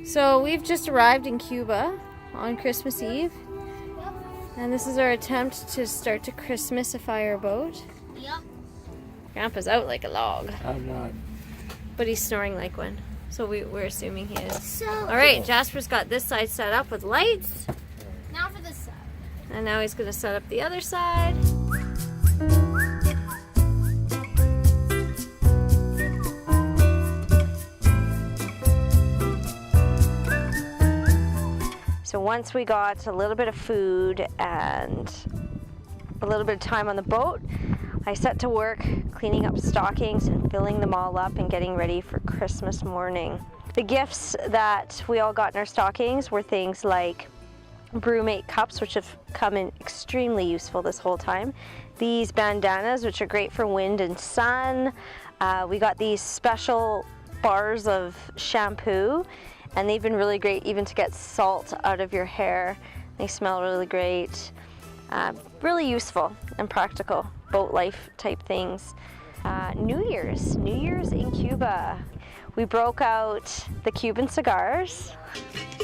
So we've just arrived in Cuba on Christmas Eve, and this is our attempt to start to Christmasify our boat. Yep. Grandpa's out like a log. I'm not. But he's snoring like one, so we're assuming he is. So, Alright, Jasper's got this side set up with lights, now for this side. and now he's going to set up the other side. So once we got a little bit of food and a little bit of time on the boat, I set to work cleaning up stockings and filling them all up and getting ready for Christmas morning. The gifts that we all got in our stockings were things like Brewmate cups, which have come in extremely useful this whole time. These bandanas, which are great for wind and sun. We got these special bars of shampoo, and they've been really great even to get salt out of your hair. They smell really great. Really useful and practical boat life type things. New Year's in Cuba. We broke out the Cuban cigars.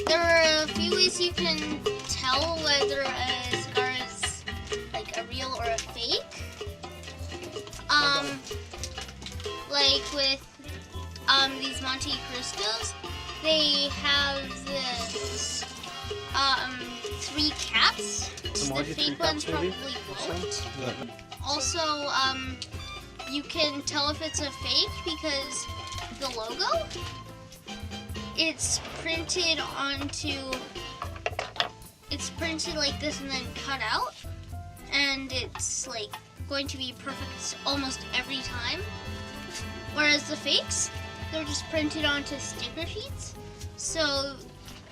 There are a few ways you can tell whether a cigar is like a real or a fake. Like with these Monte Cristos, they have this three caps. The fake ones probably won't. Also, you can tell if it's a fake because the logo, it's printed like this and then cut out, and it's like going to be perfect almost every time. Whereas the fakes, they're just printed onto sticker sheets. So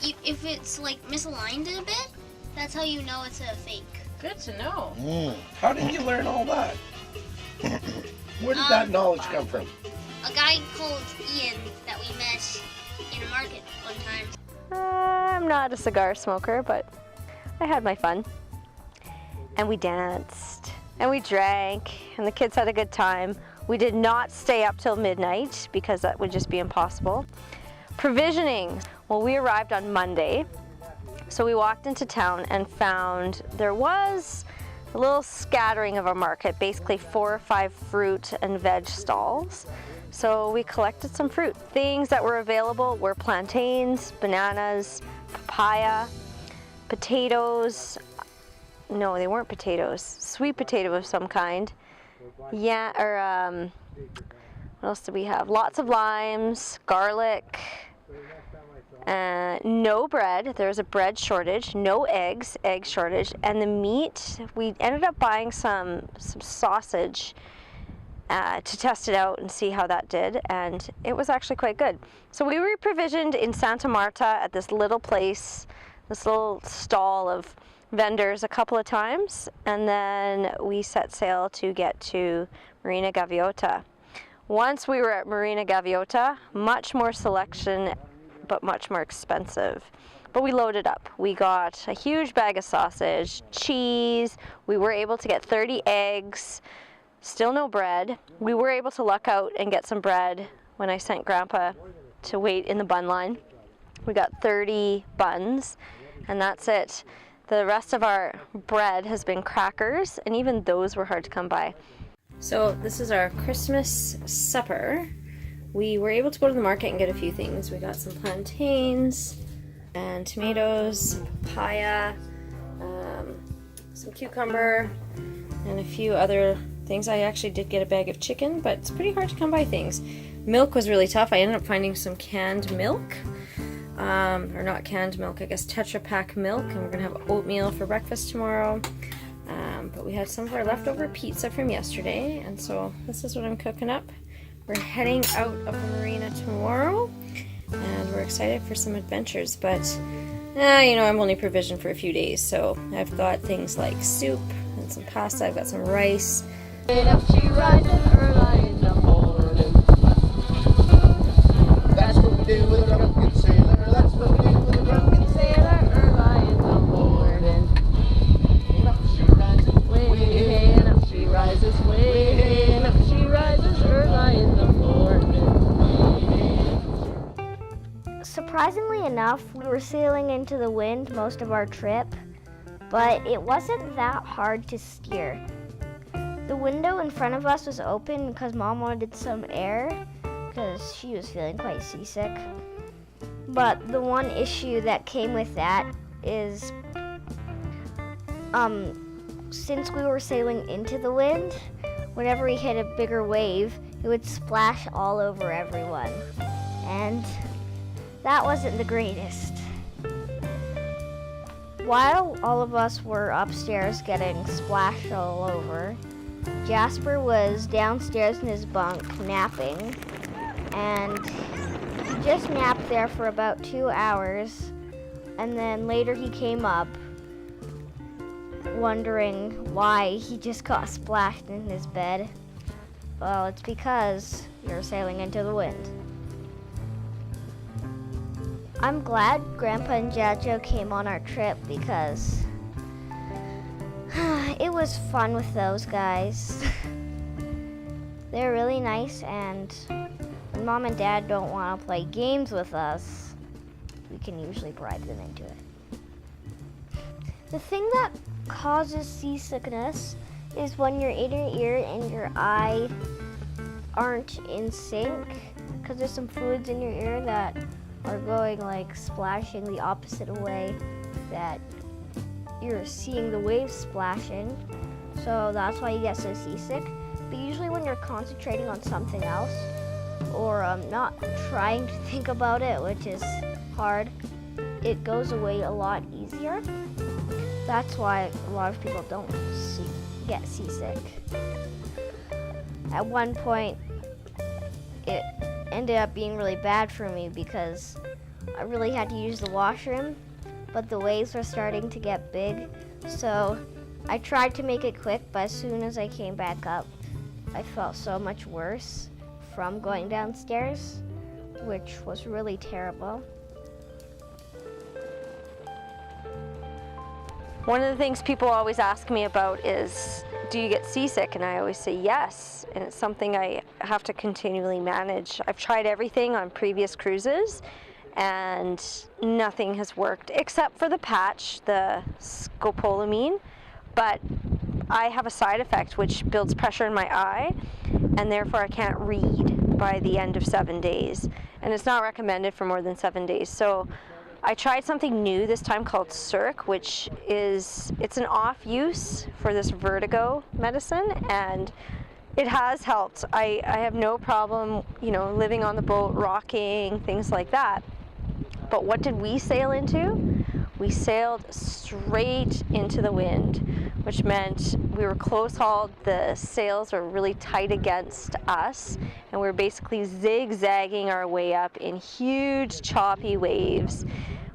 if it's like misaligned a bit, that's how you know it's a fake. Good to know. How did you learn all that? Where did that knowledge come from? A guy called Ian that we met in a market one time. I'm not a cigar smoker, but I had my fun. And we danced, and we drank, and the kids had a good time. We did not stay up till midnight because that would just be impossible. Provisioning. Well, we arrived on Monday, so we walked into town and found there was a little scattering of a market, basically 4 or 5 fruit and veg stalls. So we collected some fruit. Things that were available were plantains, bananas, papaya, potatoes. No, they weren't potatoes. Sweet potato of some kind. Yeah, or what else did we have? Lots of limes, garlic, no bread. There was a bread shortage. No eggs, egg shortage. And the meat, we ended up buying some sausage to test it out and see how that did, and it was actually quite good. So we were provisioned in Santa Marta at this little place, this little stall of vendors a couple of times, and then we set sail to get to Marina Gaviota. Once we were at Marina Gaviota, much more selection, but much more expensive. But we loaded up. We got a huge bag of sausage, cheese. We were able to get 30 eggs, still no bread. We were able to luck out and get some bread when I sent Grandpa to wait in the bun line. We got 30 buns, and that's it. The rest of our bread has been crackers, and even those were hard to come by. So this is our Christmas supper. We were able to go to the market and get a few things. We got some plantains and tomatoes, papaya, some cucumber, and a few other things. I actually did get a bag of chicken, but it's pretty hard to come by things. Milk was really tough. I ended up finding some canned milk. Or not canned milk, I guess Tetra Pak milk, and we're gonna have oatmeal for breakfast tomorrow. But we had some of our leftover pizza from yesterday, and so this is what I'm cooking up. We're heading out of the marina tomorrow, and we're excited for some adventures, but you know, I'm only provisioned for a few days, so I've got things like soup and some pasta. I've got some rice. Up she rises early in the morning. That's what we do with a drunken sailor. That's what we do with a drunken sailor early in the morning. Up she rises way, and up she rises way, and up she rises early in the morning. Surprisingly enough, we were sailing into the wind most of our trip, but it wasn't that hard to steer. The window in front of us was open because Mom wanted some air because she was feeling quite seasick. But the one issue that came with that is since we were sailing into the wind, whenever we hit a bigger wave, it would splash all over everyone. And that wasn't the greatest. While all of us were upstairs getting splashed all over, Jasper was downstairs in his bunk napping, and he just napped there for about 2 hours, and then later he came up wondering why he just got splashed in his bed. Well, it's because you're sailing into the wind. I'm glad Grandpa and Jajo came on our trip because it was fun with those guys. They're really nice, and when Mom and Dad don't want to play games with us, we can usually bribe them into it. The thing that causes seasickness is when your inner ear and your eye aren't in sync, because there's some fluids in your ear that are going like splashing the opposite way that you're seeing the waves splashing. So that's why you get so seasick. But usually when you're concentrating on something else or not trying to think about it, which is hard, it goes away a lot easier. That's why a lot of people don't get seasick. At one point, it ended up being really bad for me because I really had to use the washroom, but the waves were starting to get big. So I tried to make it quick, but as soon as I came back up, I felt so much worse from going downstairs, which was really terrible. One of the things people always ask me about is, do you get seasick? And I always say yes, and it's something I have to continually manage. I've tried everything on previous cruises, and nothing has worked except for the patch, the scopolamine, but I have a side effect which builds pressure in my eye, and therefore I can't read by the end of 7 days, and it's not recommended for more than 7 days. So I tried something new this time called Circ, which it's an off use for this vertigo medicine, and it has helped. I have no problem, living on the boat, rocking, things like that. But what did we sail into? We sailed straight into the wind, which meant we were close hauled, the sails were really tight against us, and we were basically zigzagging our way up in huge choppy waves.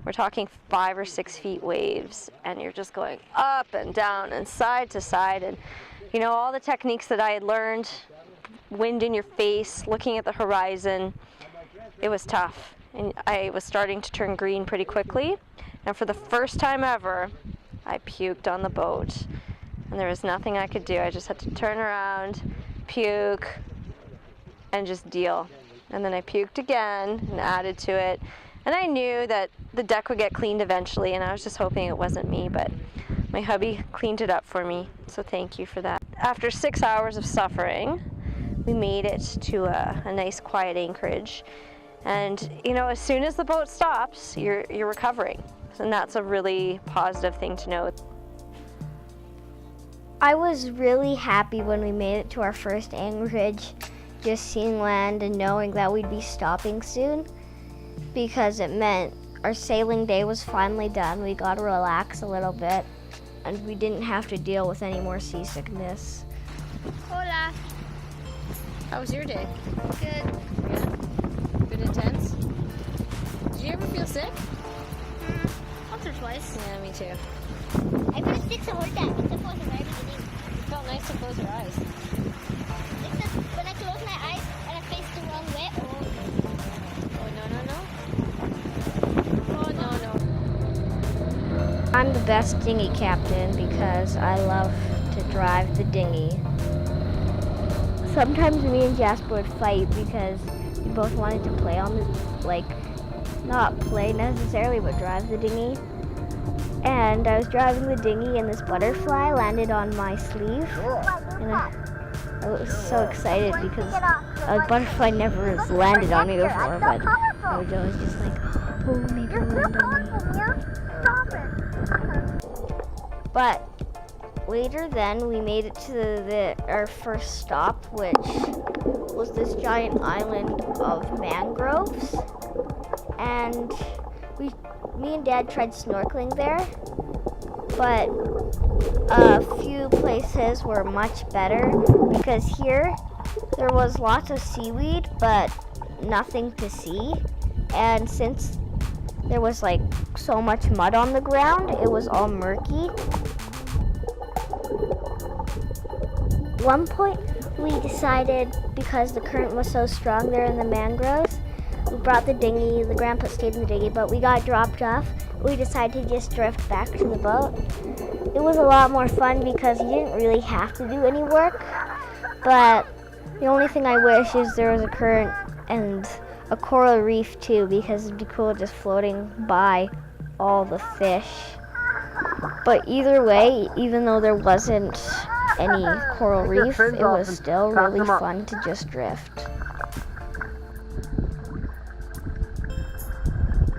We're talking 5 or 6 feet waves, and you're just going up and down and side to side, and all the techniques that I had learned, wind in your face, looking at the horizon, it was tough. And I was starting to turn green pretty quickly, and for the first time ever, I puked on the boat, and there was nothing I could do. I just had to turn around, puke, and just deal. And then I puked again and added to it, and I knew that the deck would get cleaned eventually, and I was just hoping it wasn't me, but my hubby cleaned it up for me, so thank you for that. After 6 hours of suffering, we made it to a nice quiet anchorage. And as soon as the boat stops, you're recovering, and that's a really positive thing to know. I was really happy when we made it to our first anchorage, just seeing land and knowing that we'd be stopping soon, because it meant our sailing day was finally done. We got to relax a little bit, and we didn't have to deal with any more seasickness. Hola. How was your day? Good. Yeah? Bit intense? Did you ever feel sick? Once or twice. Yeah, me too. I feel sick so hard that it's supposed to very beginning. It felt nice to close your eyes. Except when I close my eyes and I face the wrong way. Oh, no. I'm the best dinghy captain because I love to drive the dinghy. Sometimes me and Jasper would fight because we both wanted to play on not play necessarily, but drive the dinghy. And I was driving the dinghy and this butterfly landed on my sleeve. And I was so excited because a butterfly never has landed on me before, but I was always just like, oh, maybe it'll land on me. But later then, we made it to our first stop, which was this giant island of mangroves. And me and Dad tried snorkeling there, but a few places were much better because here there was lots of seaweed but nothing to see, and since there was like so much mud on the ground, it was all murky. One point we decided, because the current was so strong there in the mangroves, we brought the dinghy, the grandpa stayed in the dinghy, but we got dropped off. We decided to just drift back to the boat. It was a lot more fun because you didn't really have to do any work, but the only thing I wish is there was a current and a coral reef too, because it'd be cool just floating by all the fish. But either way, even though there wasn't any coral reef, it was still really fun to just drift.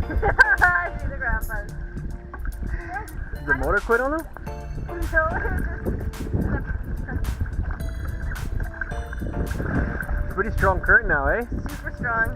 I see the grandpas. Did the motor quit on them? Pretty strong current now, eh? Super strong.